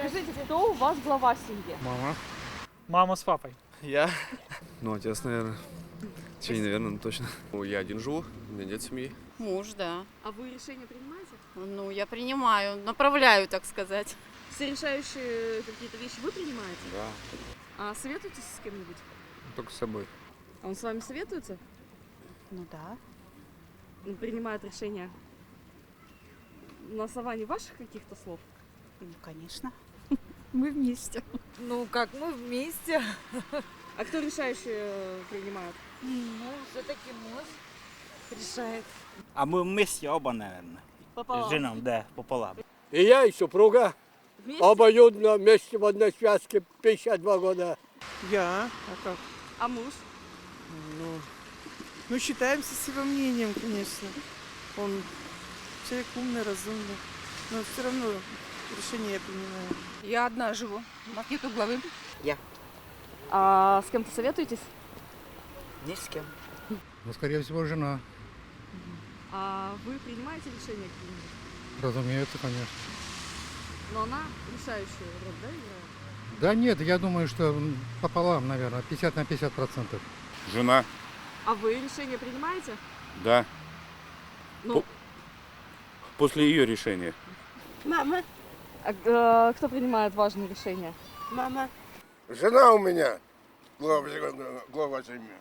Скажите, кто у вас глава в семье? Мама. Мама с папой. Я? Ну, отец, наверное. Че, не наверное, но точно. Ну, я один живу, у меня нет семьи. Муж, да. А вы решения принимаете? Ну, я принимаю, направляю, так сказать. Все решающие какие-то вещи вы принимаете? Да. А советуетесь с кем-нибудь? Только с собой. А он с вами советуется? Ну да. Он принимает решения на основании ваших каких-то слов? Ну, конечно. Мы вместе. Ну, как мы вместе. А кто решающие принимает? Ну, все-таки муж решает. А мы вместе оба, наверное. Пополам. С женой, да, пополам. И я, и супруга. Вместе? Обоюдно, вместе в одной связке 52 года. Я? А как? А муж? Ну, считаемся с его мнением, конечно. Он человек умный, разумный. Но все равно решение я принимаю. Я одна живу. У нас нету главы. А с кем-то советуетесь? Ни с кем. Ну, скорее всего, жена. А вы принимаете решения какие-нибудь? Разумеется, конечно. Но она решающую роль, да, играет? Да нет, я думаю, что пополам, наверное, 50 на 50%. Жена, А вы решения принимаете? да, Ну, после ее решения. Мама, кто принимает важные решения? мама. Жена у меня, глава семьи.